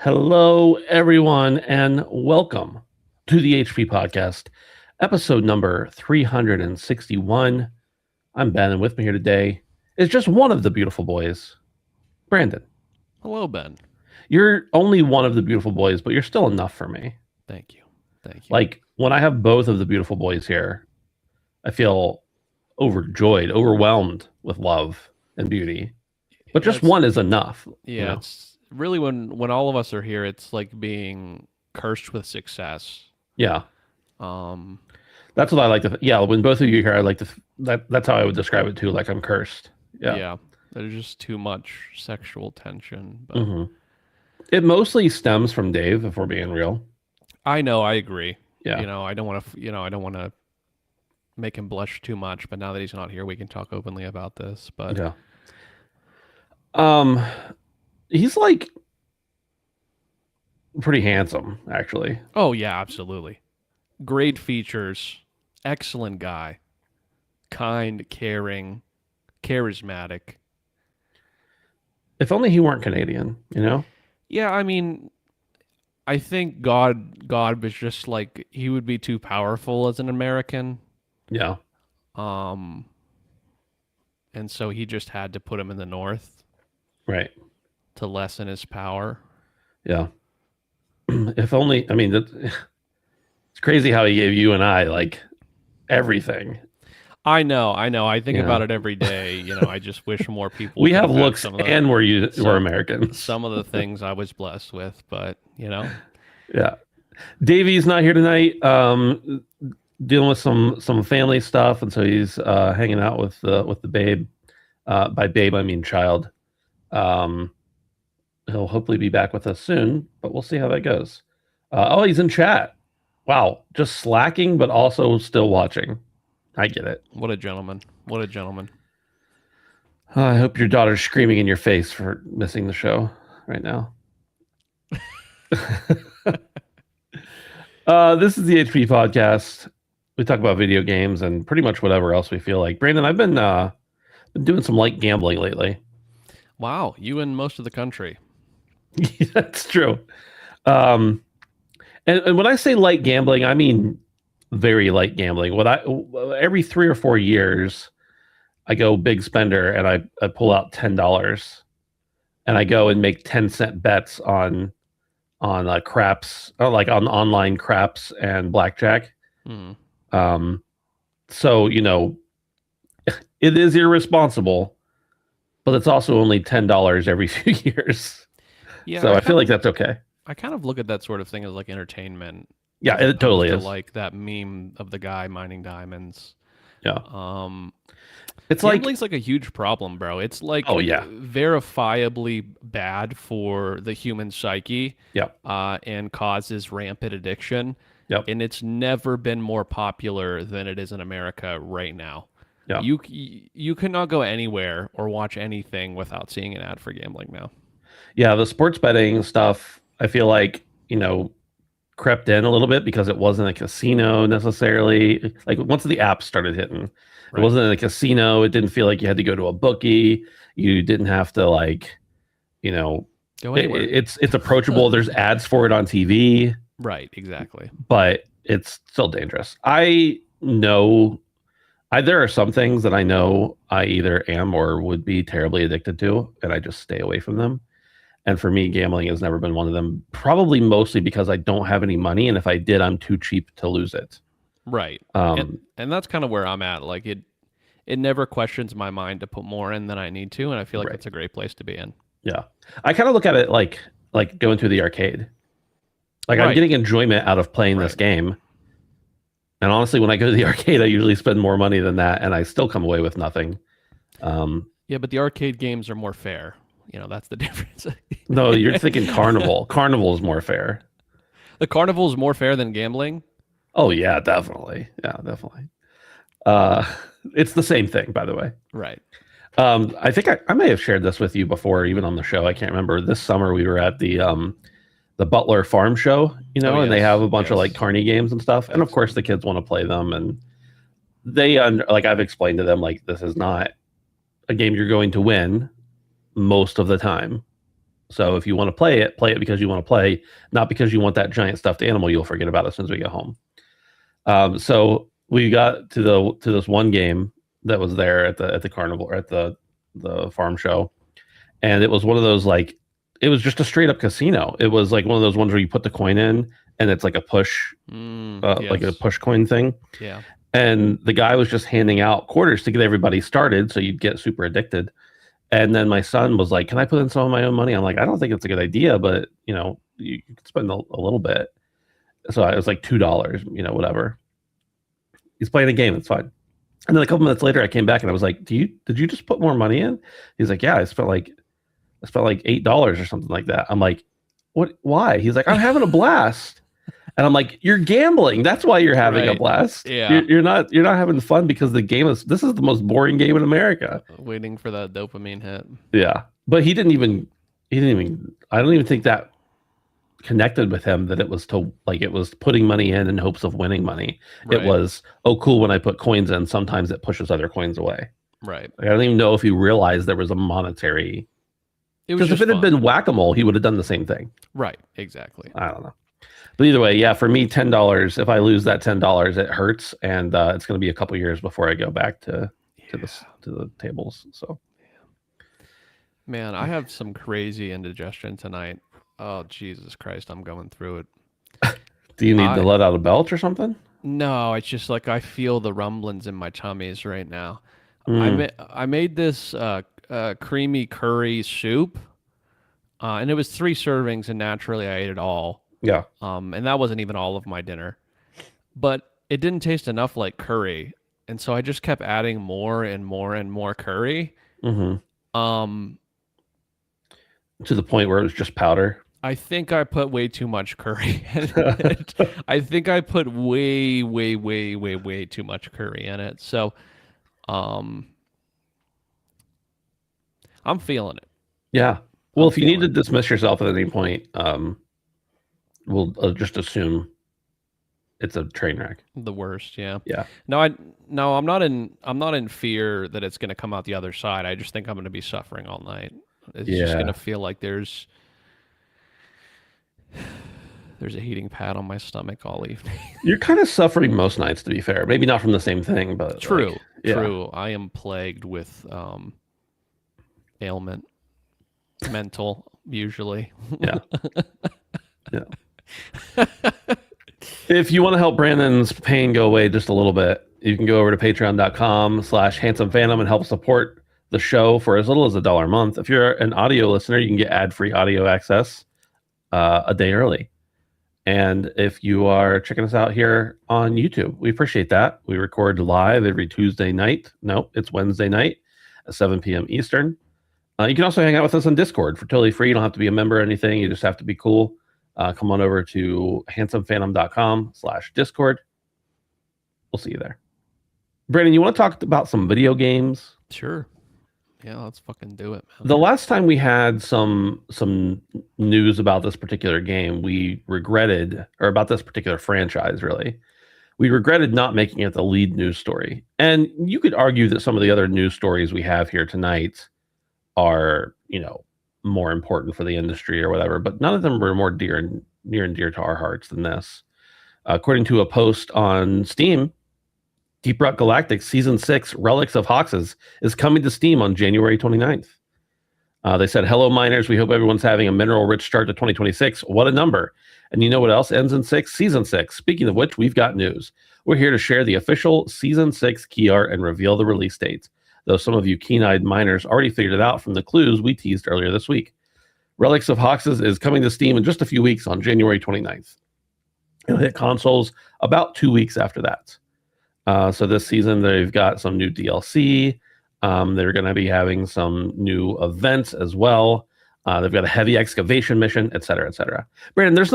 Hello, everyone, and welcome to the HP Podcast, episode number 361. I'm Ben, and with me here today is just one of the beautiful boys, Brandon. Hello, Ben. You're only one of the beautiful boys, but you're still enough for me. Thank you. Thank you. Like, when I have both of the beautiful boys here, I feel overjoyed, overwhelmed with love and beauty. But just one is enough. Yeah, it's really when all of us are here, it's like being cursed with success. Yeah. Um, That's what I like to. Yeah, when both of you here, I like to. That's how I would describe it too. Like I'm cursed. Yeah. There's just too much sexual tension. But It mostly stems from Dave, if we're being real. I know, I agree. Yeah. I don't want to. I don't want to make him blush too much. But now that he's not here, we can talk openly about this. But Yeah. He's like pretty handsome, actually. Oh yeah, absolutely. Great features. Excellent guy. Kind, caring, charismatic. If only he weren't Canadian, you know? Yeah, I mean, I think God was just like he would be too powerful as an American. Yeah. Um and so he just had to put him in the north Right. to lessen his power. Yeah. If only. I mean, it's crazy how he gave you and I like everything. I know. I think about it every day. I just wish more people We could have had looks, some of and we're Americans. some of the things I was blessed with, but Yeah. Davey's not here tonight. Dealing with some family stuff, and so he's hanging out with the babe. By babe, I mean child. He'll hopefully be back with us soon, but we'll see how that goes. He's in chat. Wow, just slacking, but also still watching. I get it. What a gentleman. What a gentleman. I hope your daughter's screaming in your face for missing the show right now. This is the HP Podcast. We talk about video games and pretty much whatever else we feel like. Brandon, I've been doing some light gambling lately. Wow, you and most of the country. That's true. And when I say light gambling, I mean very light gambling. Every 3 or 4 years, I go big spender and I pull out $10 and I go and make 10-cent bets on craps, or like on online craps and blackjack. So it is irresponsible, but it's also only $10 every few years. Yeah. So I feel like that's okay. I kind of look at that sort of thing as like entertainment. Yeah, it totally is. Like that meme of the guy mining diamonds. Yeah. It's gambling's like a huge problem, bro. It's like verifiably bad for the human psyche. Yeah. And causes rampant addiction. Yep. And it's never been more popular than it is in America right now. Yeah. You cannot go anywhere or watch anything without seeing an ad for gambling now. Yeah, the sports betting stuff, I feel like, crept in a little bit because it wasn't a casino necessarily. Like once the apps started hitting, It wasn't in a casino. It didn't feel like you had to go to a bookie. You didn't have to go anywhere. It's approachable. There's ads for it on TV. Right, exactly. But it's still dangerous. I know there are some things that I know I either am or would be terribly addicted to, and I just stay away from them. And for me, gambling has never been one of them, probably mostly because I don't have any money. And if I did, I'm too cheap to lose it. Right. And that's kind of where I'm at. Like it never questions my mind to put more in than I need to. And I feel like that's a great place to be in. Yeah. I kind of look at it like going to the arcade. Like I'm getting enjoyment out of playing this game. And honestly, when I go to the arcade, I usually spend more money than that. And I still come away with nothing. Yeah, but the arcade games are more fair. That's the difference. No, you're thinking Carnival. Carnival is more fair. The Carnival is more fair than gambling? Oh, yeah, definitely. Yeah, definitely. It's the same thing, by the way. Right. I think I may have shared this with you before, even on the show. I can't remember. This summer, we were at the Butler Farm Show, and they have a bunch of like carny games and stuff. And of course, the kids want to play them. And they, I've explained to them, like, this is not a game you're going to win most of the time. So if you want to play it because you want to play, not because you want that giant stuffed animal you'll forget about as soon as we get home. So we got to this one game that was there at the carnival, or at the farm show, and it was one of those, like, it was just a straight up casino. It was like one of those ones where you put the coin in and it's like a push, like a push coin thing. Yeah. And the guy was just handing out quarters to get everybody started, so you'd get super addicted. And then my son was like, "Can I put in some of my own money?" I'm like, "I don't think it's a good idea, but you can spend a little bit." So it was like $2, whatever. He's playing a game. It's fine. And then a couple minutes later, I came back and I was like, "Did you just put more money in?" He's like, "Yeah, I spent like $8 or something like that." I'm like, "What? Why?" He's like, "I'm having a blast." And I'm like, "You're gambling. That's why you're having a blast. Yeah. You're not having fun because this is the most boring game in America." Waiting for that dopamine hit. Yeah. But I don't even think that connected with him, that it was putting money in hopes of winning money. Right. It was, "Oh, cool, when I put coins in, sometimes it pushes other coins away." Right. Like, I don't even know if he realized there was a monetary. Because if it had been whack-a-mole, he would have done the same thing. Right. Exactly. I don't know. But either way, yeah, for me, $10. If I lose that $10, it hurts, and it's going to be a couple years before I go back to the tables. So, man, I have some crazy indigestion tonight. Oh, Jesus Christ, I'm going through it. Do you need to let out a belch or something? No, it's just like I feel the rumblings in my tummies right now. I made this creamy curry soup, and it was 3 servings, and naturally I ate it all. Yeah. And that wasn't even all of my dinner, but it didn't taste enough like curry, and so I just kept adding more and more and more curry. Mm-hmm. To the point where it was just powder. I think I put way too much curry in it. I think I put way, way, way, way, way too much curry in it. So, I'm feeling it. Yeah. Well, if you need to dismiss yourself at any point, we'll just assume it's a train wreck. The worst, yeah. Yeah. No, I'm not in fear that it's going to come out the other side. I just think I'm going to be suffering all night. It's just going to feel like there's a heating pad on my stomach all evening. You're kind of suffering most nights, to be fair. Maybe not from the same thing, but true. I am plagued with ailment, mental, usually. Yeah. Yeah. If you want to help Brandon's pain go away just a little bit, you can go over to patreon.com/handsomephantom and help support the show for as little as $1 a month. If you're an audio listener, you can get ad-free audio access a day early. And if you are checking us out here on YouTube, we appreciate that. We record live every Tuesday night. No, it's Wednesday night at 7 p.m. Eastern. You can also hang out with us on Discord for totally free. You don't have to be a member or anything. You just have to be cool. Come on over to handsomephantom.com/Discord. We'll see you there. Brandon, you want to talk about some video games? Sure. Yeah, let's fucking do it, man. The last time we had some news about this particular game, we regretted, or about this particular franchise, really, we regretted not making it the lead news story. And you could argue that some of the other news stories we have here tonight are, more important for the industry or whatever, but none of them were more near and dear to our hearts than this. According to a post on Steam, Deep Rock Galactic Season 6 Relics of Hoxes is coming to Steam on January 29th. They said, "Hello, miners. We hope everyone's having a mineral-rich start to 2026. What a number. And you know what else ends in 6? Season 6. Speaking of which, we've got news. We're here to share the official Season 6 key art and reveal the release date. Though some of you keen-eyed miners already figured it out from the clues we teased earlier this week. Relics of Hoxes is coming to Steam in just a few weeks on January 29th. It'll hit consoles about 2 weeks after that. So this season, they've got some new DLC. They're going to be having some new events as well. They've got a heavy excavation mission, et cetera, et cetera. Brandon, it's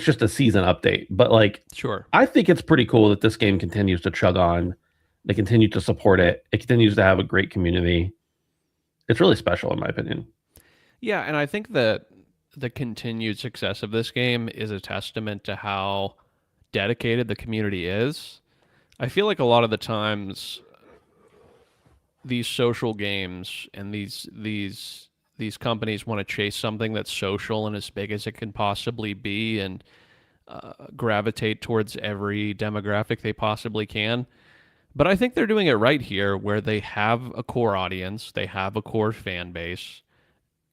just a season update. But sure, I think it's pretty cool that this game continues to chug on. They continue to support it. It continues to have a great community. It's really special, in my opinion. Yeah, and I think that the continued success of this game is a testament to how dedicated the community is. I feel like a lot of the times these social games and these companies want to chase something that's social and as big as it can possibly be, and gravitate towards every demographic they possibly can. But I think they're doing it right here, where they have a core audience, they have a core fan base,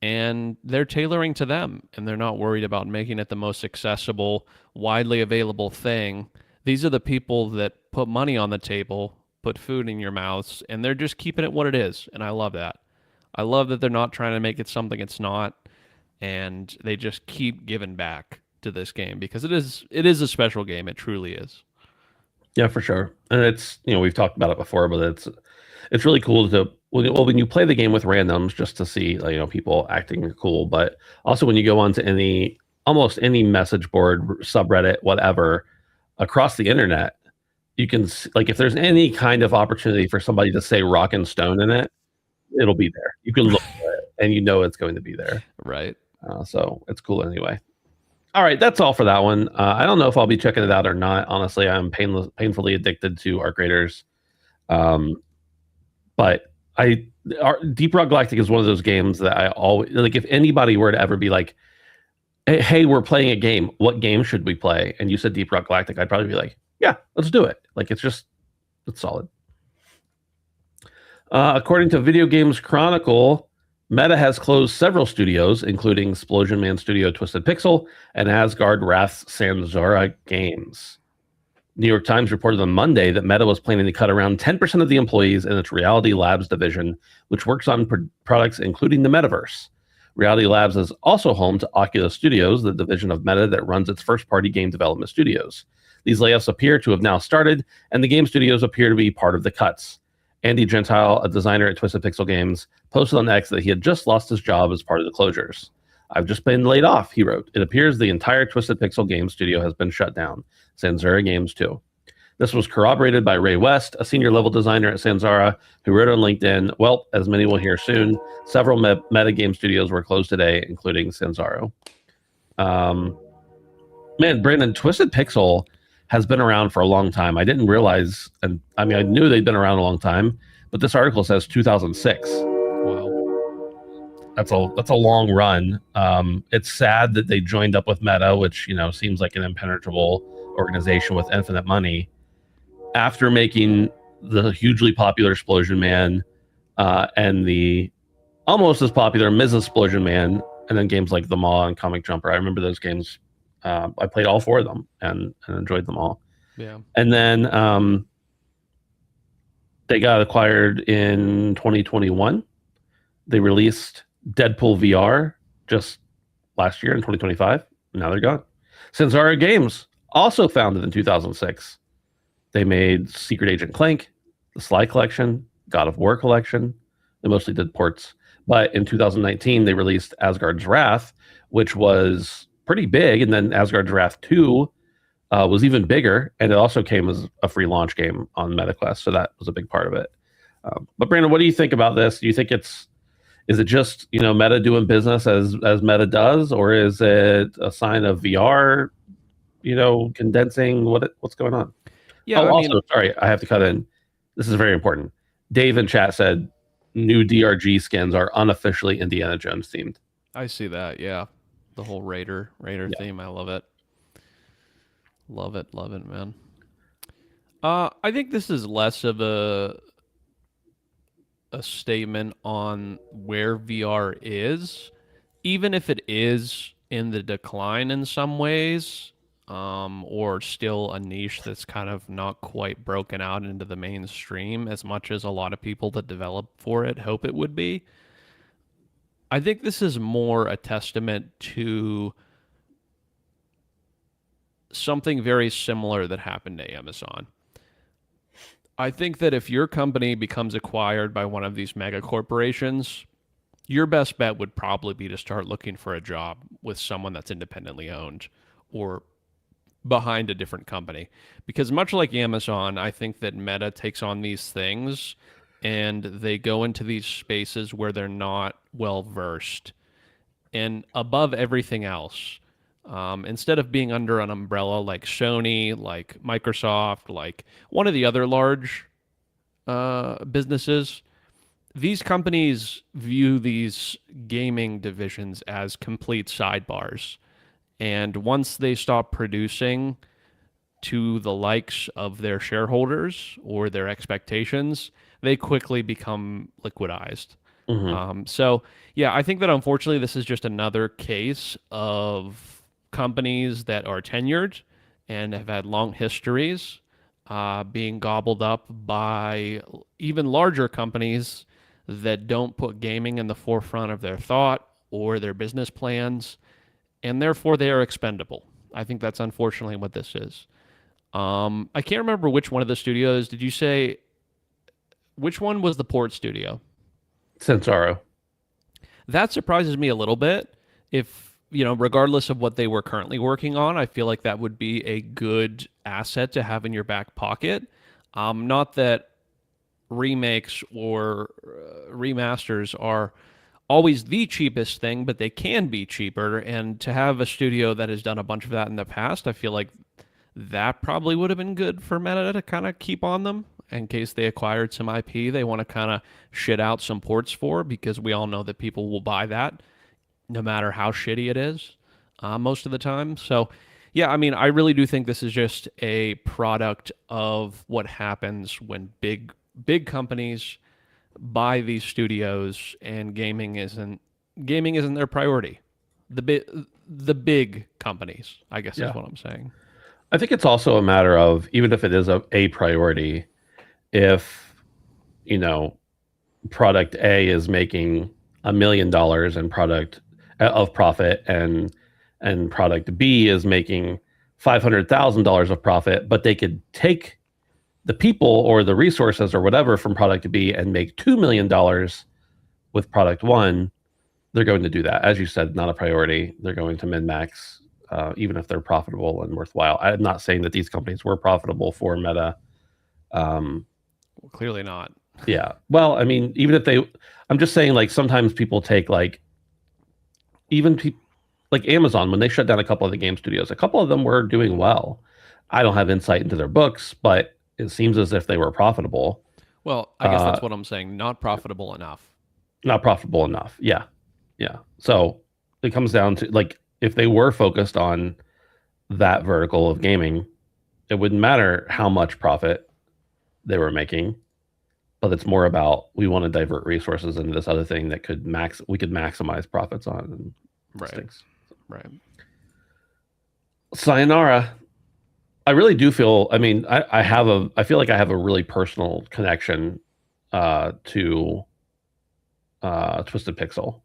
and they're tailoring to them, and they're not worried about making it the most accessible, widely available thing. These are the people that put money on the table, put food in your mouths, and they're just keeping it what it is. And I love that. I love that they're not trying to make it something it's not, and they just keep giving back to this game because it is a special game. It truly is. Yeah, for sure. And it's, we've talked about it before, but it's really cool to, when you play the game with randoms, just to see, like, people acting cool, but also when you go onto almost any message board, subreddit, whatever, across the internet, you can like, if there's any kind of opportunity for somebody to say rock and stone in it, it'll be there. You can look for it and it's going to be there. Right. So it's cool anyway. All right, that's all for that one. I don't know if I'll be checking it out or not. Honestly, I'm painfully addicted to Arc Raiders. But Deep Rock Galactic is one of those games that I always like. If anybody were to ever be like, "Hey, we're playing a game. What game should we play?" and you said Deep Rock Galactic, I'd probably be like, "Yeah, let's do it." Like, it's solid. According to Video Games Chronicle, Meta has closed several studios, including Explosion Man Studio Twisted Pixel and Asgard Wrath's Sanzora Games. New York Times reported on Monday that Meta was planning to cut around 10% of the employees in its Reality Labs division, which works on products including the metaverse. Reality Labs is also home to Oculus Studios, the division of Meta that runs its first-party game development studios. These layoffs appear to have now started, and the game studios appear to be part of the cuts. Andy Gentile, a designer at Twisted Pixel Games, posted on X that he had just lost his job as part of the closures. "I've just been laid off," he wrote. "It appears the entire Twisted Pixel Games studio has been shut down. Sanzora Games too." This was corroborated by Ray West, a senior level designer at Sanzora, who wrote on LinkedIn, "Well, as many will hear soon, several meta game studios were closed today, including Sanzaro." Man, Brandon, Twisted Pixel has been around for a long time. I didn't realize, and I mean, I knew they'd been around a long time, but this article says 2006. Wow. That's a long run. It's sad that they joined up with Meta, which, seems like an impenetrable organization with infinite money, after making the hugely popular Explosion Man and the almost as popular Ms. Explosion Man, and then games like The Maw and Comic Jumper. I remember those games. I played all four of them and enjoyed them all. Yeah. And then they got acquired in 2021. They released Deadpool VR just last year in 2025. Now they're gone. Sanzara Games, also founded in 2006. They made Secret Agent Clank, the Sly Collection, God of War Collection. They mostly did ports. But in 2019, they released Asgard's Wrath, which was pretty big. And then Asgard's Wrath 2 was even bigger. And it also came as a free launch game on MetaQuest. So that was a big part of it. But Brandon, what do you think about this? Do you think is it just, Meta doing business as Meta does, or is it a sign of VR, condensing? What's going on? Yeah. Also, sorry, I have to cut in. This is very important. Dave in chat said new DRG skins are unofficially Indiana Jones themed. I see that. Yeah, the whole Raider theme. I love it. Love it, man. I think this is less of a statement on where VR is, even if it is in the decline in some ways, or still a niche that's kind of not quite broken out into the mainstream as much as a lot of people that develop for it hope it would be. I think this is more a testament to something very similar that happened to Amazon. I think that if your company becomes acquired by one of these mega corporations, your best bet would probably be to start looking for a job with someone that's independently owned or behind a different company. Because much like Amazon, I think that Meta takes on these things and they go into these spaces where they're not well versed. And above everything else, instead of being under an umbrella like Sony, like Microsoft, like one of the other large businesses, these companies view these gaming divisions as complete sidebars. And once they stop producing to the likes of their shareholders or their expectations, they quickly become liquidized. Hmm. So, yeah, I think that unfortunately this is just another case of companies that are tenured and have had long histories being gobbled up by even larger companies that don't put gaming in the forefront of their thought or their business plans, and therefore they are expendable. I think that's unfortunately what this is. I can't remember which one of the studios. Did you say which one was the port studio? Censaro. That surprises me a little bit. If, regardless of what they were currently working on, I feel like that would be a good asset to have in your back pocket. Not that remakes or remasters are always the cheapest thing, but they can be cheaper. And to have a studio that has done a bunch of that in the past, I feel like that probably would have been good for Meta to kind of keep on them in case they acquired some IP they want to kind of shit out some ports for, because we all know that people will buy that no matter how shitty it is most of the time. So, yeah, I mean, I really do think this is just a product of what happens when big companies buy these studios and gaming isn't their priority. The big companies, I guess, is Yeah. what I'm saying. I think it's also a matter of, even if it is a priority, if, you know, product A is making $1 million in product of profit, and product B is making $500,000 of profit, but they could take the people or the resources or whatever from product B and make $2 million with product one, they're going to do that. As you said, not a priority. They're going to min max, even if they're profitable and worthwhile. I'm not saying that these companies were profitable for Meta. Um, Well, clearly not. yeah. Well, I mean, even if they, I'm just saying, like, sometimes people take, like, even people like Amazon, when they shut down a couple of the game studios, a couple of them were doing well. I don't have insight into their books, but it seems as if they were profitable. Well, I guess Uh, that's what I'm saying. Not profitable enough. Not profitable enough. Yeah. Yeah. So it comes down to, like, if they were focused on that vertical of gaming, it wouldn't matter how much profit they were making, but it's more about, we want to divert resources into this other thing that we could maximize profits on, and it Right. stinks. Right. Sayonara. I really do feel, I mean, I feel like I have a really personal connection to Twisted Pixel.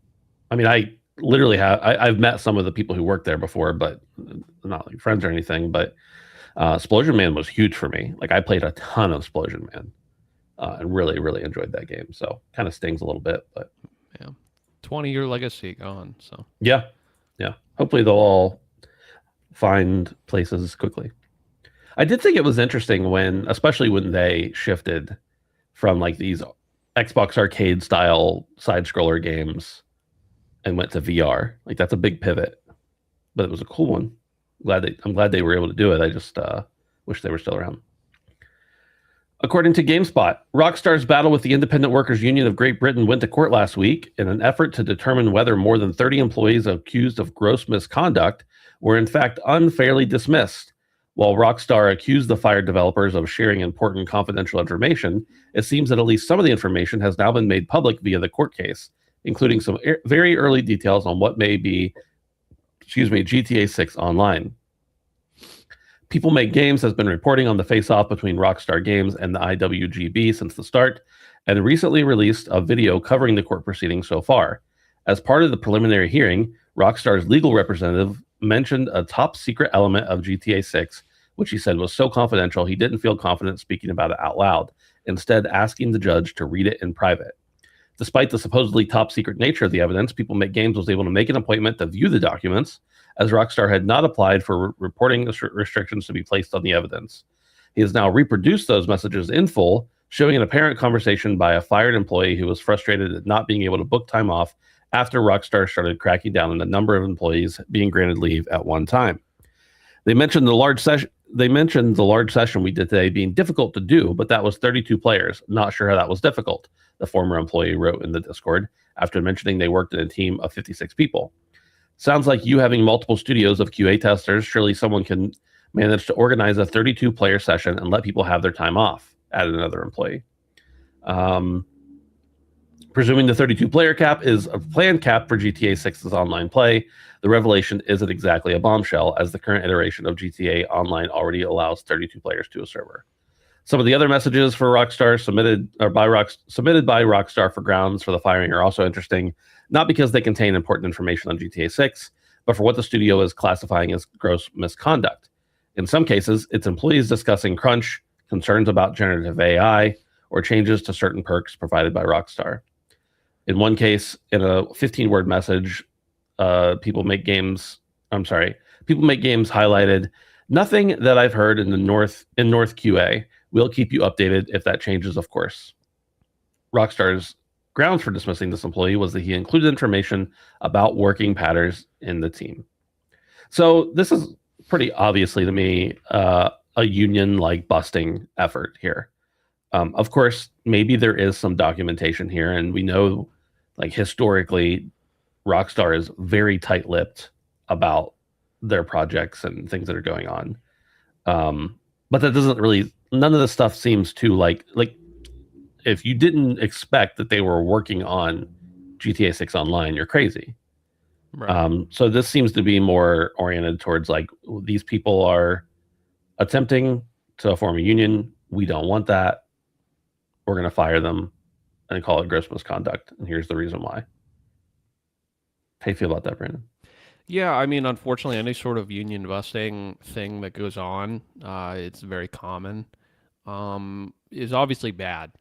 I mean, I literally I've met some of the people who worked there before, but not like friends or anything. But Explosion Man was huge for me. Like, I played a ton of Explosion Man, and really, really enjoyed that game. So kind of stings a little bit, but Yeah. 20-year legacy gone. So yeah, yeah. Hopefully they'll all find places quickly. I did think it was interesting especially when they shifted from, like, these Xbox arcade style side scroller games and went to VR. Like, that's a big pivot, but it was a cool one. I'm glad they were able to do it. I just wish they were still around. According to GameSpot, Rockstar's battle with the Independent Workers Union of Great Britain went to court last week in an effort to determine whether more than 30 employees accused of gross misconduct were in fact unfairly dismissed. While Rockstar accused the fired developers of sharing important confidential information, it seems that at least some of the information has now been made public via the court case, including some very early details on what may be, GTA 6 Online. People Make Games has been reporting on the face-off between Rockstar Games and the IWGB since the start, and recently released a video covering the court proceedings so far. As part of the preliminary hearing, Rockstar's legal representative mentioned a top-secret element of GTA 6, which he said was so confidential he didn't feel confident speaking about it out loud, instead asking the judge to read it in private. Despite the supposedly top-secret nature of the evidence, People Make Games was able to make an appointment to view the documents, as Rockstar had not applied for reporting restrictions to be placed on the evidence. He has now reproduced those messages in full, showing an apparent conversation by a fired employee who was frustrated at not being able to book time off after Rockstar started cracking down on the number of employees being granted leave at one time. They mentioned the large they mentioned the large session we did today being difficult to do, but that was 32 players. Not sure how that was difficult, the former employee wrote in the Discord after mentioning they worked in a team of 56 people. Sounds like you having multiple studios of QA testers. Surely someone can manage to organize a 32 player session and let people have their time off, added another employee. Presuming the 32 player cap is a planned cap for GTA 6's online play, the revelation isn't exactly a bombshell, as the current iteration of GTA Online already allows 32 players to a server. Some of the other messages for Rockstar submitted by Rockstar for grounds for the firing are also interesting, not because they contain important information on GTA 6, but for what the studio is classifying as gross misconduct. In some cases, it's employees discussing crunch, concerns about generative AI, or changes to certain perks provided by Rockstar. In one case, in a 15-word message, people make games highlighted nothing that I've heard in North QA. We'll keep you updated if that changes, of course. Rockstar's grounds for dismissing this employee was that he included information about working patterns in the team. So this is pretty obviously to me a union like busting effort here. Of course, maybe there is some documentation here, and we know, like, historically, Rockstar is very tight-lipped about their projects and things that are going on. But that doesn't really, none of the stuff seems to like if you didn't expect that they were working on GTA 6 Online, you're crazy. Right. So this seems to be more oriented towards like, these people are attempting to form a union. We don't want that. We're going to fire them and call it gross misconduct. And here's the reason why. How do you feel about that, Brandon? Yeah, I mean, unfortunately, any sort of union busting thing that goes on, it's very common, is obviously bad.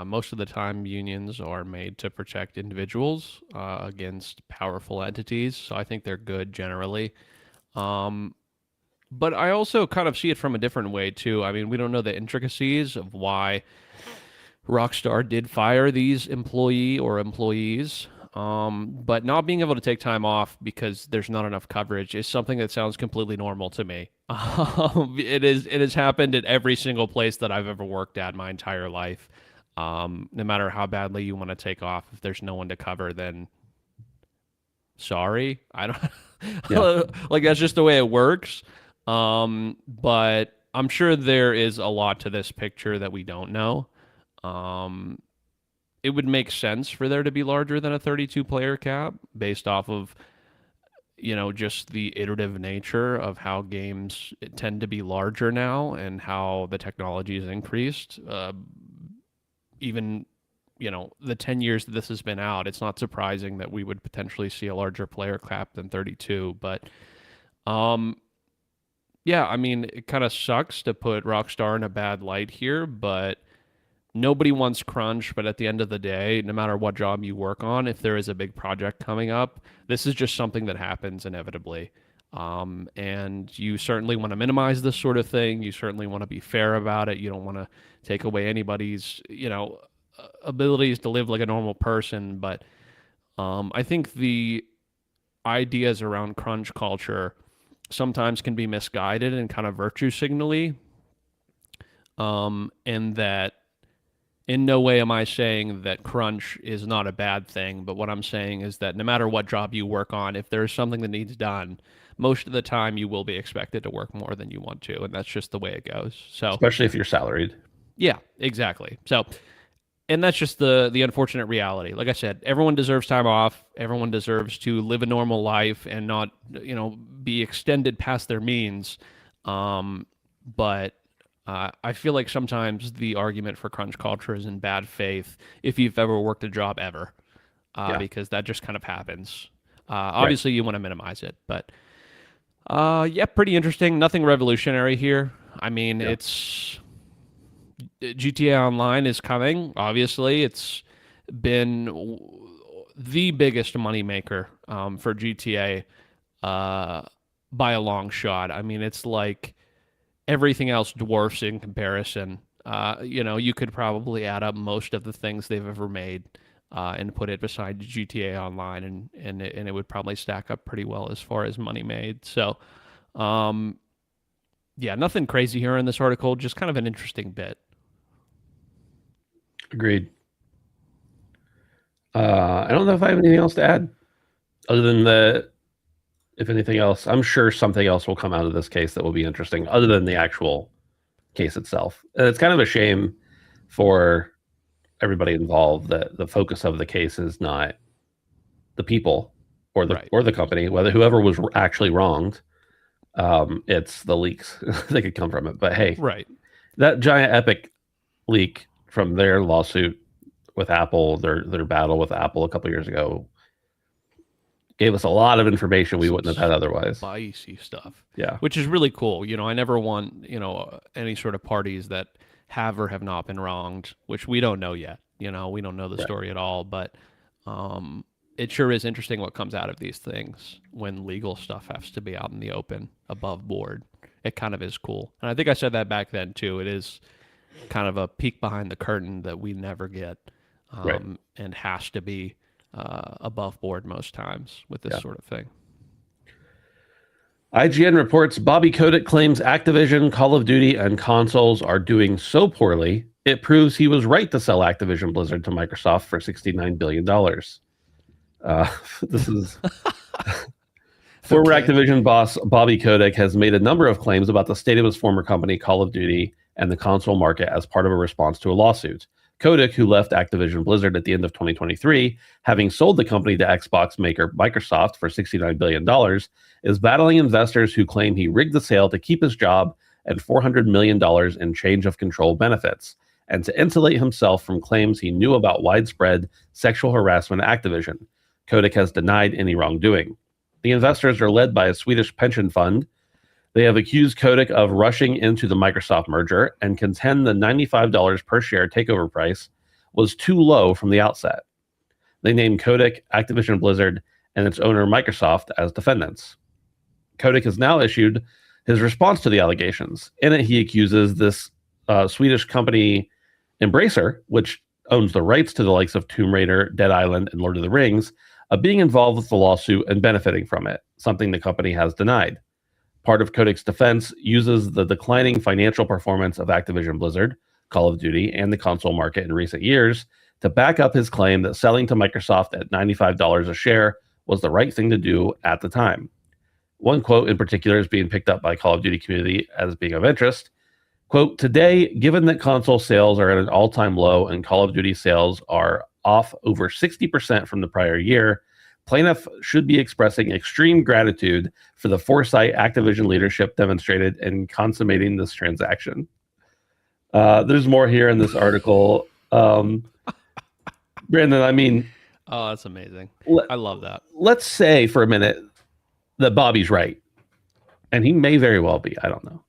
Most of the time, unions are made to protect individuals against powerful entities, so I think they're good generally. But I also kind of see it from a different way, too. I mean, we don't know the intricacies of why Rockstar did fire these employees. But not being able to take time off because there's not enough coverage is something that sounds completely normal to me. It has happened at every single place that I've ever worked at my entire life. No matter how badly you want to take off, if there's no one to cover, then sorry. I don't Yeah. like that's just the way it works. But I'm sure there is a lot to this picture that we don't know. It would make sense for there to be larger than a 32 player cap based off of, just the iterative nature of how games tend to be larger now and how the technology has increased. Even, the 10 years that this has been out, it's not surprising that we would potentially see a larger player cap than 32. But, yeah, I mean, it kind of sucks to put Rockstar in a bad light here, but nobody wants crunch, but at the end of the day, no matter what job you work on, if there is a big project coming up, this is just something that happens inevitably. And you certainly want to minimize this sort of thing. You certainly want to be fair about it. You don't want to take away anybody's, abilities to live like a normal person. But I think the ideas around crunch culture sometimes can be misguided and kind of virtue signally. And that in no way am I saying that crunch is not a bad thing, but what I'm saying is that no matter what job you work on, if there's something that needs done, most of the time you will be expected to work more than you want to, and that's just the way it goes. So, especially if you're salaried. Yeah, exactly. So, and that's just the unfortunate reality. Like I said, everyone deserves time off. Everyone deserves to live a normal life and not, be extended past their means. But I feel like sometimes the argument for crunch culture is in bad faith if you've ever worked a job ever, because that just kind of happens. Obviously, you want to minimize it, but yeah, pretty interesting. Nothing revolutionary here. I mean, it's GTA Online is coming. Obviously, it's been the biggest moneymaker for GTA by a long shot. I mean, it's like everything else dwarfs in comparison. You could probably add up most of the things they've ever made and put it beside GTA Online, and it would probably stack up pretty well as far as money made. So, Yeah, nothing crazy here in this article, just kind of an interesting bit. Agreed. I don't know if I have anything else to add other than the, if anything else, I'm sure something else will come out of this case that will be interesting other than the actual case itself. And it's kind of a shame for everybody involved that the focus of the case is not the people Right. or the company, whether whoever was actually wronged. It's the leaks that could come from it. But hey, Right. that giant Epic leak from their lawsuit with Apple, their battle with Apple a couple years ago, gave us a lot of information we wouldn't have had otherwise. Spicy stuff. Yeah. Which is really cool. I never want, any sort of parties that have or have not been wronged, which we don't know yet. We don't know the story at all, but it sure is interesting what comes out of these things when legal stuff has to be out in the open, above board. It kind of is cool. And I think I said that back then too. It is kind of a peek behind the curtain that we never get, Right. and has to be above board most times with this sort of thing. IGN reports Bobby Kotick claims Activision, Call of Duty, and consoles are doing so poorly, it proves he was right to sell Activision Blizzard to Microsoft for $69 billion. This is former Activision boss Bobby Kotick has made a number of claims about the state of his former company, Call of Duty, and the console market as part of a response to a lawsuit. Kotick, who left Activision Blizzard at the end of 2023, having sold the company to Xbox maker Microsoft for $69 billion, is battling investors who claim he rigged the sale to keep his job and $400 million in change of control benefits, and to insulate himself from claims he knew about widespread sexual harassment at Activision. Kotick has denied any wrongdoing. The investors are led by a Swedish pension fund. They have accused Kotick of rushing into the Microsoft merger and contend the $95 per share takeover price was too low from the outset. They named Kotick, Activision Blizzard, and its owner Microsoft as defendants. Kotick has now issued his response to the allegations. In it, he accuses this Swedish company Embracer, which owns the rights to the likes of Tomb Raider, Dead Island, and Lord of the Rings, of being involved with the lawsuit and benefiting from it, something the company has denied. Part of Kotick's defense uses the declining financial performance of Activision Blizzard, Call of Duty, and the console market in recent years to back up his claim that selling to Microsoft at $95 a share was the right thing to do at the time. One quote in particular is being picked up by Call of Duty community as being of interest. Quote, today, given that console sales are at an all-time low and Call of Duty sales are off over 60% from the prior year, plaintiff should be expressing extreme gratitude for the foresight Activision leadership demonstrated in consummating this transaction. There's more here in this article. Brandon, I mean... Oh, that's amazing. I love that. Let's say for a minute that Bobby's right. And he may very well be. I don't know.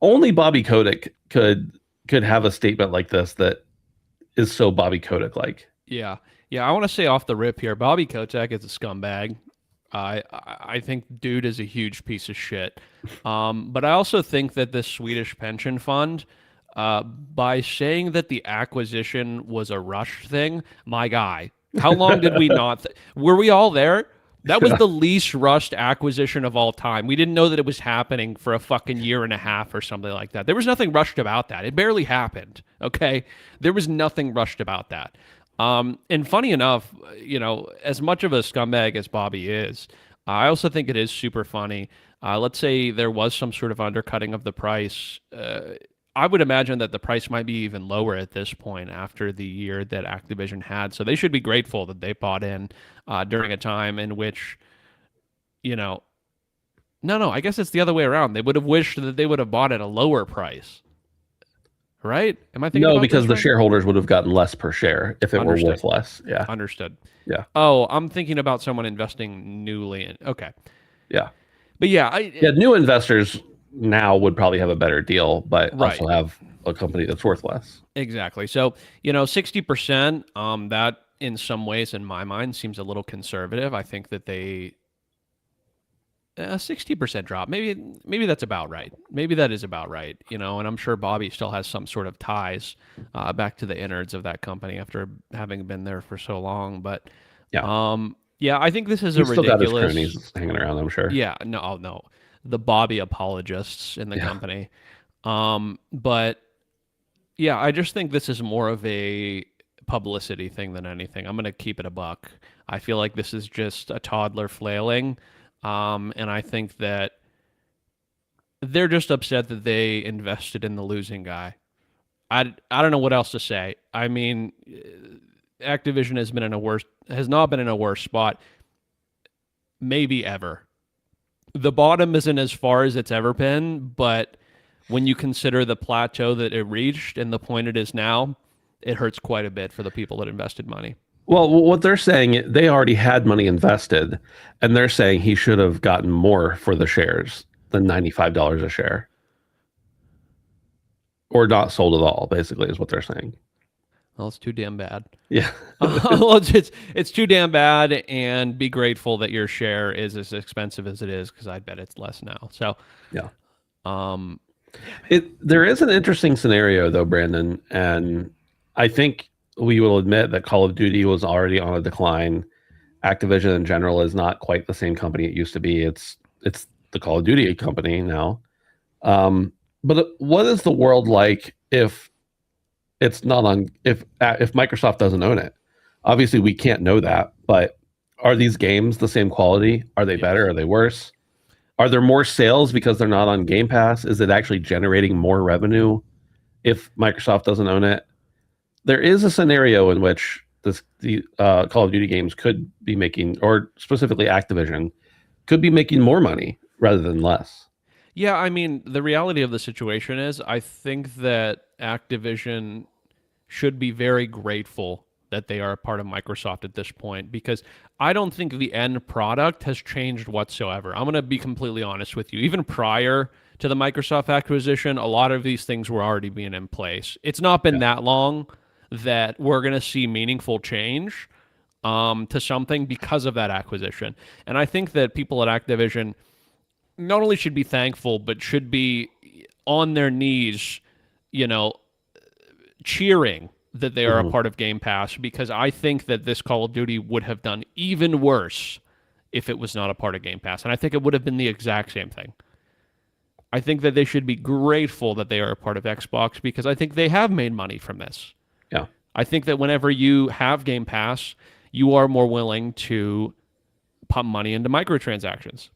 Only Bobby Kotick could have a statement like this that is so Bobby Kotick-like. Yeah. I want to say off the rip here, Bobby Kotick is a scumbag. I think dude is a huge piece of shit. But I also think that this Swedish pension fund, by saying that the acquisition was a rush thing, my guy, how long did we not? Were we all there? That was the least rushed acquisition of all time. We didn't know that it was happening for a fucking year and a half or something like that. There was nothing rushed about that. It barely happened. Okay. There was nothing rushed about that. And funny enough, as much of a scumbag as Bobby is, I also think it is super funny. Let's say there was some sort of undercutting of the price. I would imagine that the price might be even lower at this point after the year that Activision had. So they should be grateful that they bought in during a time in which, no, I guess it's the other way around. They would have wished that they would have bought at a lower price. Right? Am I thinking? No, about because this the right? shareholders would have gotten less per share if it were worth less. Yeah. Understood. Yeah. Oh, I'm thinking about someone investing newly in. Okay. Yeah. But yeah, new investors now would probably have a better deal, but also have a company that's worth less. Exactly. So, 60%, that in some ways, in my mind, seems a little conservative. I think that they 60% drop. Maybe that's about right. Maybe that is about right. And I'm sure Bobby still has some sort of ties back to the innards of that company after having been there for so long. But yeah, I think this is He's a still ridiculous. Got his cronies hanging around, I'm sure. Yeah, no. the Bobby apologists in the Yeah. company. But yeah, I just think this is more of a publicity thing than anything. I'm gonna keep it a buck. I feel like this is just a toddler flailing, and I think that they're just upset that they invested in the losing guy. I don't know what else to say. I mean, Activision has not been in a worse spot, maybe ever. The bottom isn't as far as it's ever been, but when you consider the plateau that it reached and the point it is now, it hurts quite a bit for the people that invested money. Well, what they're saying, they already had money invested, and they're saying he should have gotten more for the shares than $95 a share, or not sold at all. Basically, is what they're saying. Well, it's too damn bad. Yeah, Well, it's too damn bad, and be grateful that your share is as expensive as it is, because I bet it's less now. So, yeah. um, There is an interesting scenario though, Brandon, and I think we will admit that Call of Duty was already on a decline. Activision in general is not quite the same company it used to be. It's the Call of Duty company now. But what is the world like if it's not on if Microsoft doesn't own it? Obviously, we can't know that, but are these games the same quality? Are they better? Are they worse? Are there more sales because they're not on Game Pass? Is it actually generating more revenue if Microsoft doesn't own it? There is a scenario in which the Call of Duty games could be making, or specifically Activision, could be making more money rather than less. yeah, I mean, the reality of the situation is, I think that Activision should be very grateful that they are a part of Microsoft at this point, because I don't think the end product has changed whatsoever. I'm going to be completely honest with you. Even prior to the Microsoft acquisition, a lot of these things were already being in place. It's not been that long that we're going to see meaningful change to something because of that acquisition. And I think that people at Activision not only should be thankful, but should be on their knees, you know, cheering that they are a Mhm. part of Game Pass, because I think that this Call of Duty would have done even worse if it was not a part of Game Pass. And I think it would have been the exact same thing. I think that they should be grateful that they are a part of Xbox, because I think they have made money from this. Yeah. I think that whenever you have Game Pass, you are more willing to pump money into microtransactions.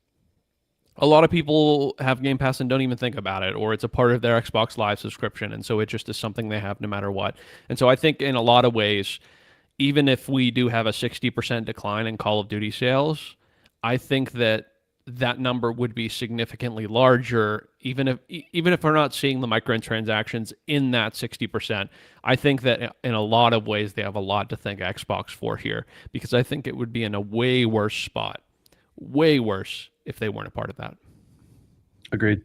A lot of people have Game Pass and don't even think about it, or it's a part of their Xbox Live subscription, and so it just is something they have no matter what. And so I think in a lot of ways, even if we do have a 60% decline in Call of Duty sales, I think that that number would be significantly larger, even if we're not seeing the microtransactions in that 60%. I think that in a lot of ways they have a lot to thank Xbox for here, because I think it would be in a way worse spot, way worse, if they weren't a part of that. Agreed.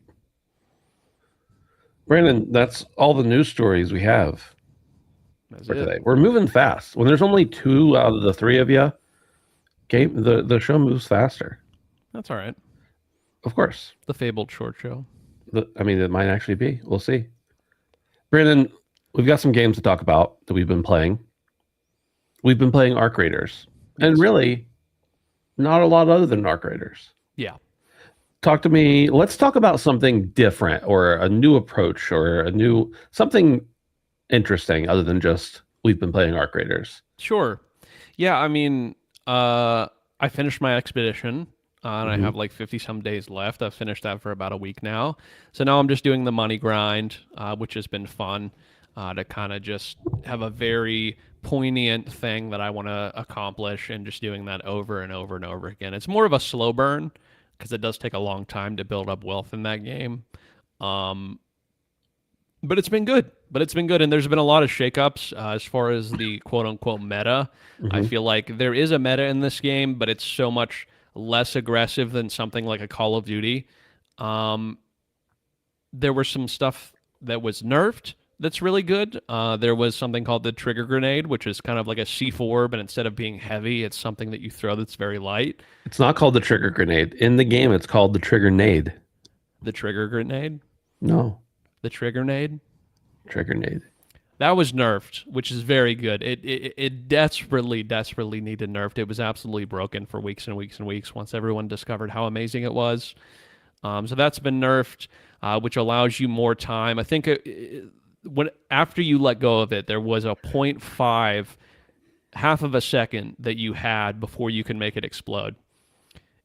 Brandon, that's all the news stories we have That's for it. today. We're moving fast. When there's only two out of the three of you, the show moves faster. That's all right. Of course. The fabled short show. I mean, it might actually be. We'll see. Brandon, we've got some games to talk about that we've been playing. We've been playing Arc Raiders, and Yes. really, not a lot other than Arc Raiders. Yeah. Talk to me. Let's talk about something different, or a new approach, or a new something interesting other than just we've been playing Arc Raiders. Sure. Yeah, I mean, I finished my expedition, and I Mhm. have like 50 some days left. I've finished that for about a week now. So now I'm just doing the money grind, which has been fun, to kind of just have a very poignant thing that I want to accomplish, and just doing that over and over and over again. It's more of a slow burn, because it does take a long time to build up wealth in that game. Um, but it's been good. And there's been a lot of shakeups as far as the quote unquote meta. I Mhm. feel like there is a meta in this game, but it's so much less aggressive than something like a Call of Duty. Um, there was some stuff that was nerfed that's really good. There was something called the trigger grenade, which is kind of like a C4, but instead of being heavy, it's something that you throw that's very light. It's not called the trigger grenade. In the game, it's called the trigger nade. The trigger grenade, No, the trigger nade. trigger nade. That was nerfed, which is very good. It desperately needed nerfed. It was absolutely broken for weeks and weeks and weeks once everyone discovered how amazing it was. So that's been nerfed, which allows you more time. I think when after you let go of it, there was a point 0.5, half of a second that you had before you can make it explode.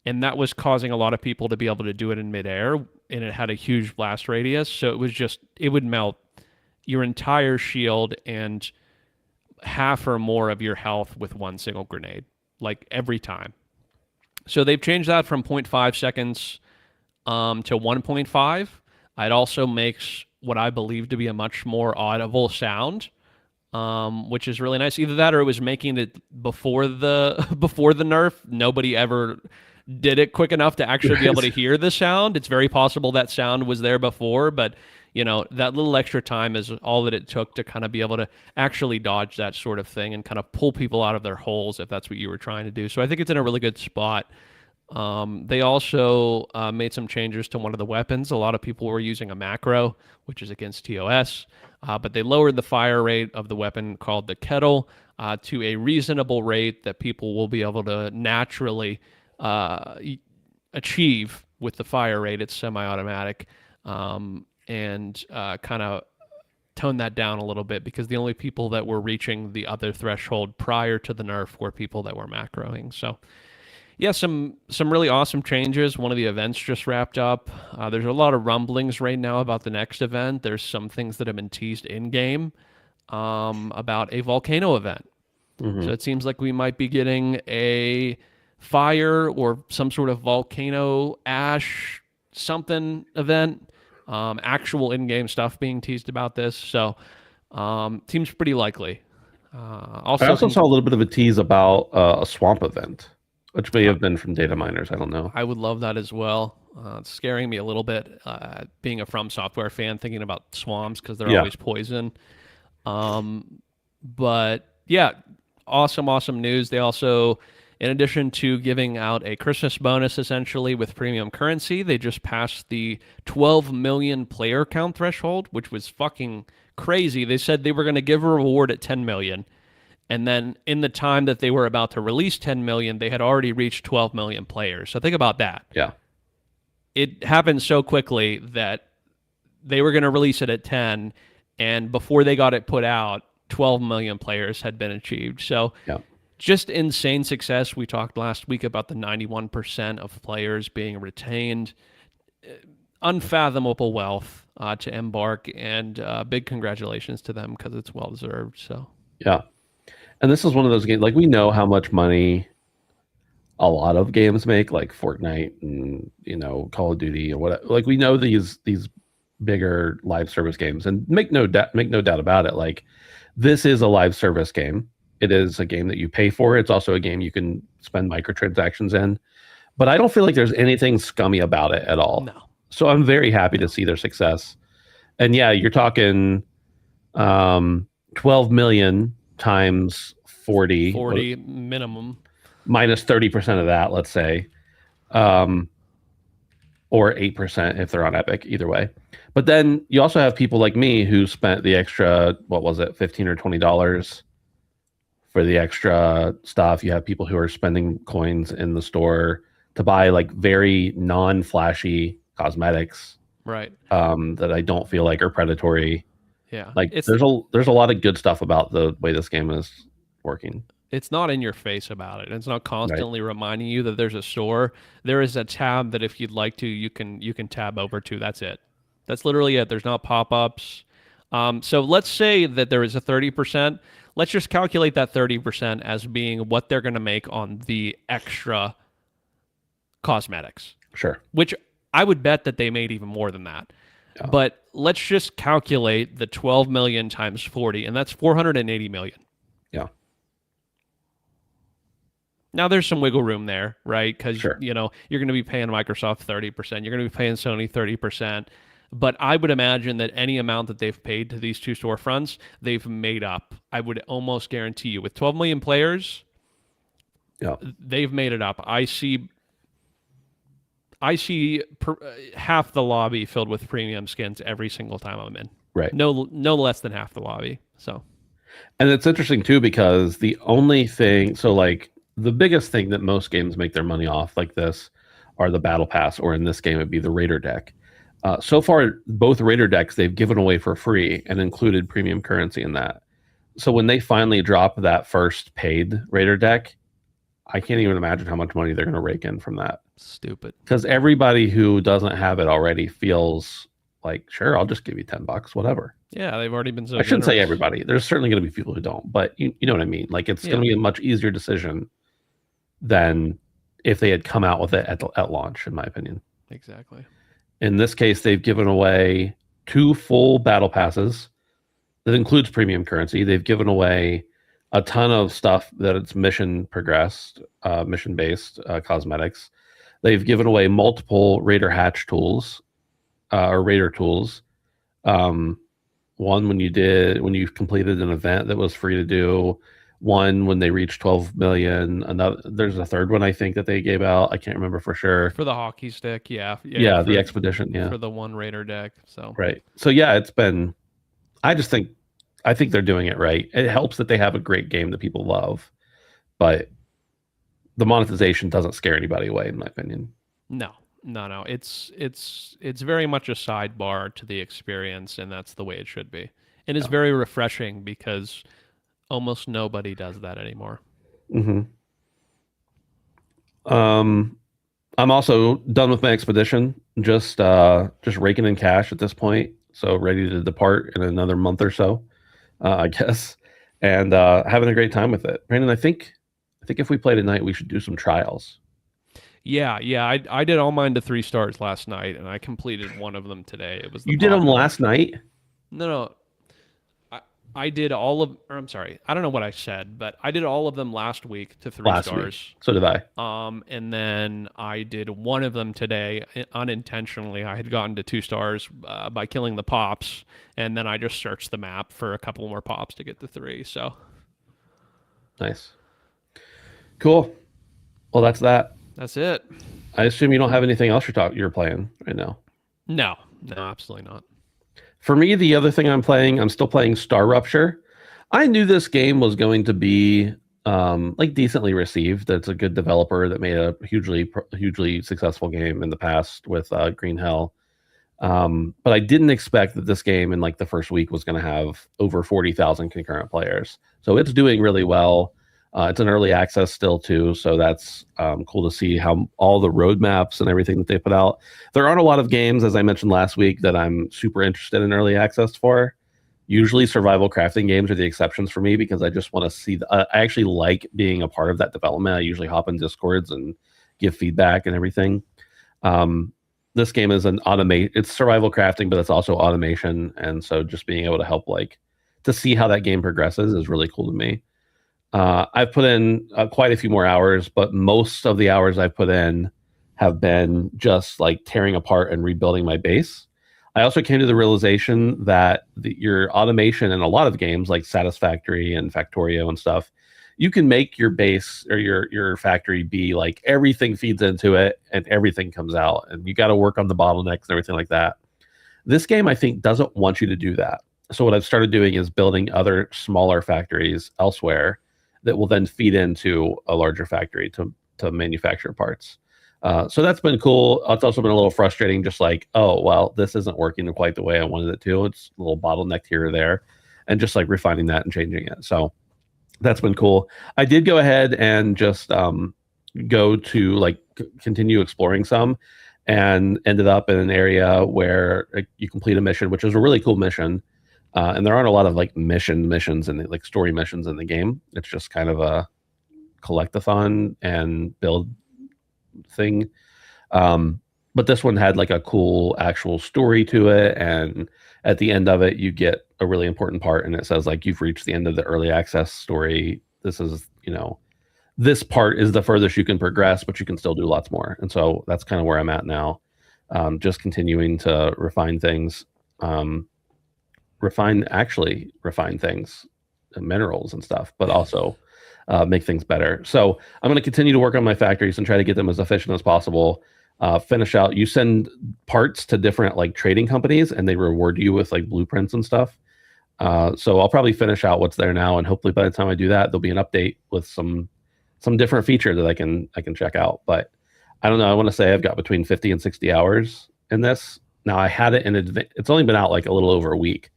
And that was causing a lot of people to be able to do it in midair, and it had a huge blast radius. So it would melt your entire shield and half or more of your health with one single grenade, like every time. So they've changed that from 0.5 seconds to 1.5. It also makes what I believe to be a much more audible sound, which is really nice. Either that or it was making it before the before the nerf. Nobody ever did it quick enough to actually be able to hear the sound. It's very possible that sound was there before, but that little extra time is all that it took to kind of be able to actually dodge that sort of thing and kind of pull people out of their holes if that's what you were trying to do. So I think it's in a really good spot. They also made some changes to one of the weapons. A lot of people were using a macro, which is against TOS, but they lowered the fire rate of the weapon called the kettle to a reasonable rate that people will be able to naturally achieve with the fire rate. It's semi-automatic, and kind of tone that down a little bit because the only people that were reaching the other threshold prior to the nerf were people that were macroing. So yeah, some really awesome changes. One of the events just wrapped up. There's a lot of rumblings right now about the next event. There's some things that have been teased in game about a volcano event. Mm-hmm. So it seems like we might be getting a fire or some sort of volcano ash something event. Actual in-game stuff being teased about this. So seems pretty likely. I also saw a little bit of a tease about a swamp event, which may have been from data miners. I don't know. I would love that as well. It's scaring me a little bit, being a From Software fan, thinking about swamps because they're always poison. But yeah, awesome news. They also, in addition to giving out a Christmas bonus essentially with premium currency, they just passed the 12 million player count threshold, which was fucking crazy. They said they were going to give a reward at 10 million. And then in the time that they were about to release 10 million, they had already reached 12 million players. So think about that. Yeah. It happened so quickly that they were going to release it at 10. And before they got it put out, 12 million players had been achieved. So just insane success. We talked last week about the 91% of players being retained. Unfathomable wealth to Embark, and big congratulations to them because it's well deserved. So yeah. And this is one of those games, like we know how much money a lot of games make, like Fortnite and Call of Duty and what. Like we know these bigger live service games, and make no doubt about it. Like this is a live service game. It is a game that you pay for. It's also a game you can spend microtransactions in. But I don't feel like there's anything scummy about it at all. no. So I'm very happy to see their success. And yeah, you're talking 12 million times 40 minimum minus 30% of that, let's say, or 8% if they're on Epic, either way. But then you also have people like me who spent the extra, what was it, $15 or $20 for the extra stuff. You have people who are spending coins in the store to buy like very non-flashy cosmetics, right? That I don't feel like are predatory. Yeah, like there's a lot of good stuff about the way this game is working. It's not in your face about it. It's not constantly reminding you that there's a store. There is a tab that if you'd like to, you can tab over to. That's it. That's literally it. There's not pop-ups. So let's say that there is a 30%. Let's just calculate that 30% as being what they're going to make on the extra cosmetics. Sure. Which I would bet that they made even more than that. Yeah. But let's just calculate the 12 million times 40, and that's 480 million. Yeah. Now there's some wiggle room there, right? Because sure. you're going to be paying Microsoft 30%, you're going to be paying Sony 30%. But I would imagine that any amount that they've paid to these two storefronts, they've made up. I would almost guarantee you, with 12 million players, they've made it up. I see half the lobby filled with premium skins every single time I'm in. Right. No less than half the lobby. So, and it's interesting too because the only thing, so like the biggest thing that most games make their money off like this are the battle pass, or in this game it'd be the raider deck. So far, both raider decks they've given away for free and included premium currency in that. So when they finally drop that first paid raider deck, I can't even imagine how much money they're going to rake in from that. Stupid. Because everybody who doesn't have it already feels like, sure, I'll just give you $10, whatever. Yeah, they've already been so I shouldn't say generous. everybody. There's certainly going to be people who don't, but you know what I mean. Like it's going to be a much easier decision than if they had come out with it at launch, in my opinion. Exactly. In this case, they've given away 2 full battle passes that includes premium currency. They've given away a ton of stuff that it's mission progressed, mission based cosmetics. They've given away multiple Raider hatch tools, or Raider tools. One when you completed an event that was free to do. One when they reached 12 million. Another, there's a third one I think that they gave out. I can't remember for sure. For the hockey stick, Yeah, for, the expedition, for the one Raider deck. So right. So yeah, it's been. I think they're doing it right. It helps that they have a great game that people love, but the monetization doesn't scare anybody away, in my opinion. No. It's very much a sidebar to the experience, and that's the way it should be. It is very refreshing because almost nobody does that anymore. Mm-hmm. I'm also done with my expedition. Just raking in cash at this point. So ready to depart in another month or so, I guess, and having a great time with it. Brandon, I think if we play tonight, we should do some trials. Yeah. I did all mine to 3 stars last night, and I completed one of them today. It was You did them last night? No. I did all of, or I'm sorry, I don't know what I said, but I did all of them last week to 3 stars. Week. So did I. And then I did one of them today unintentionally. I had gotten to 2 stars by killing the pops, and then I just searched the map for a couple more pops to get to 3. So nice, cool. Well, that's that. That's it. I assume you don't have anything else you're playing right now. No, absolutely not. For me, the other thing I'm still playing Star Rupture. I knew this game was going to be like decently received. It's a good developer that made a hugely successful game in the past with Green Hell. But I didn't expect that this game in like the first week was going to have over 40,000 concurrent players. So it's doing really well. It's an early access still too, so that's cool to see how all the roadmaps and everything that they put out. There aren't a lot of games, as I mentioned last week, that I'm super interested in early access for. Usually survival crafting games are the exceptions for me because I just want to see, I actually like being a part of that development. I usually hop in Discords and give feedback and everything. This game is it's survival crafting, but it's also automation. And so just being able to help, to see how that game progresses is really cool to me. I've put in quite a few more hours, but most of the hours I've put in have been just tearing apart and rebuilding my base. I also came to the realization that your automation in a lot of games like Satisfactory and Factorio and stuff, you can make your base or your factory be everything feeds into it and everything comes out, and you got to work on the bottlenecks and everything like that. This game, I think, doesn't want you to do that. So what I've started doing is building other smaller factories elsewhere that will then feed into a larger factory to manufacture parts. So that's been cool. It's also been a little frustrating, just oh, well, this isn't working quite the way I wanted it to. It's a little bottlenecked here or there, and just refining that and changing it. So that's been cool. I did go ahead and just go to continue exploring some, and ended up in an area where you complete a mission, which is a really cool mission. And there aren't a lot of missions and story missions in the game. It's just kind of a collectathon and build thing. But this one had a cool actual story to it, and at the end of it you get a really important part, and it says you've reached the end of the early access story. This is, this part is the furthest you can progress, but you can still do lots more. And so that's kind of where I'm at now. Just continuing to refine things. Refine things, minerals and stuff, but also make things better. So I'm going to continue to work on my factories and try to get them as efficient as possible. Finish out. You send parts to different trading companies, and they reward you with blueprints and stuff. So I'll probably finish out what's there now, and hopefully by the time I do that, there'll be an update with some different feature that I can check out. But I don't know. I want to say I've got between 50 and 60 hours in this. Now I had it in advance. It's only been out like a little over a week,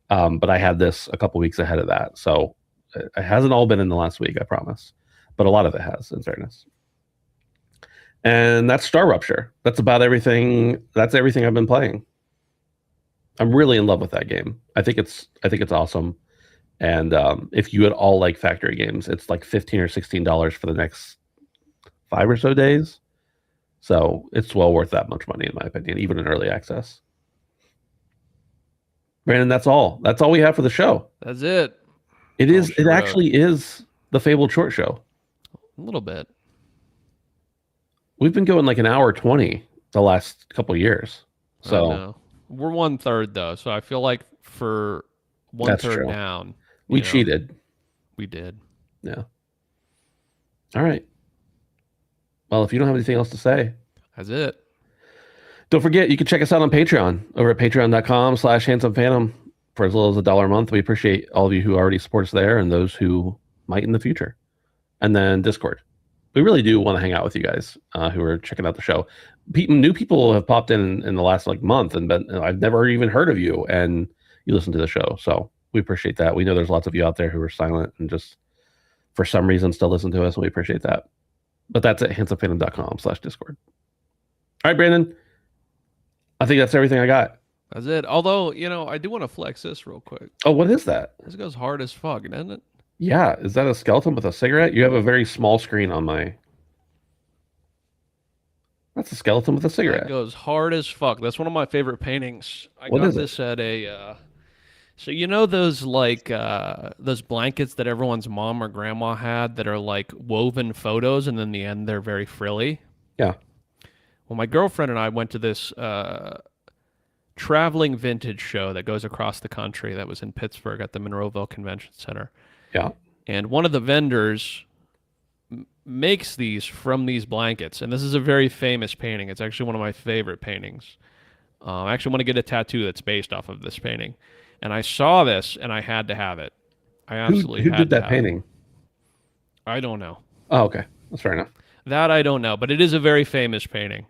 but I had this a couple weeks ahead of that. So it hasn't all been in the last week, I promise. But a lot of it has, in fairness. And that's Star Rupture. That's about everything. That's everything I've been playing. I'm really in love with that game. I think it's awesome. And if you at all like factory games, it's like $15 or $16 for the next 5 or so days. So it's well worth that much money, in my opinion, even in early access. Brandon, that's all. That's all we have for the show. That's it. It is. It actually is the Fabled Short Show. A little bit. We've been going like an hour 20 the last couple of years. So we're 1/3 though. So I feel like for 1/3 down, we cheated. We did. Yeah. All right. Well, if you don't have anything else to say, that's it. Don't forget, you can check us out on Patreon over at patreon.com/handsomephantom for as little as $1 a month. We appreciate all of you who already support us there and those who might in the future. And then Discord. We really do want to hang out with you guys who are checking out the show. New people have popped in the last like month, and I've never even heard of you, and you listen to the show. So we appreciate that. We know there's lots of you out there who are silent and just for some reason still listen to us, and we appreciate that. But that's at handsomephantom.com/Discord. All right, Brandon. I think that's everything I got. That's it. Although, I do want to flex this real quick. Oh, what is that? This goes hard as fuck, doesn't it? Yeah. Is that a skeleton with a cigarette? You have a very small screen on my... That's a skeleton with a cigarette. That goes hard as fuck. That's one of my favorite paintings. I got this at a... So those those blankets that everyone's mom or grandma had that are like woven photos, and in the end they're very frilly? Yeah. Well, my girlfriend and I went to this traveling vintage show that goes across the country that was in Pittsburgh at the Monroeville Convention Center. Yeah. And one of the vendors makes these from these blankets. And this is a very famous painting. It's actually one of my favorite paintings. I actually want to get a tattoo that's based off of this painting. And I saw this and I had to have it. I absolutely Who did that painting? I don't know. Oh, okay. That's fair enough. That I don't know, but it is a very famous painting.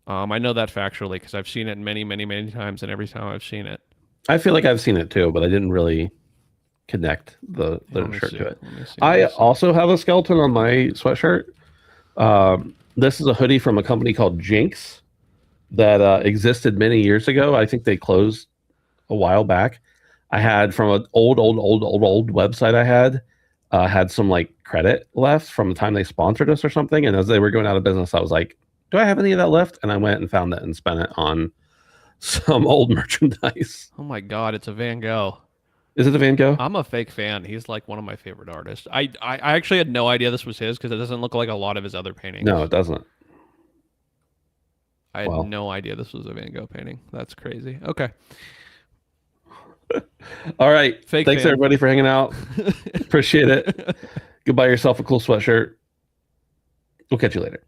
I know that factually because I've seen it many, many, many times, and every time I've seen it, I feel like I've seen it too, but I didn't really connect the shirt to it. I also have a skeleton on my sweatshirt. This is a hoodie from a company called Jinx that existed many years ago. I think they closed a while back. I had from an old website I had some like credit left from the time they sponsored us or something. And as they were going out of business, I was like, do I have any of that left? And I went and found it and spent it on some old merchandise. Oh my God, it's a Van Gogh. Is it a Van Gogh? I'm a fake fan. He's like one of my favorite artists. I actually had no idea this was his because it doesn't look like a lot of his other paintings. No, it doesn't. I had no idea this was a Van Gogh painting. That's crazy. Okay. All right. Fake Thanks fan. everybody for hanging out. Appreciate it. Go buy yourself a cool sweatshirt. We'll catch you later.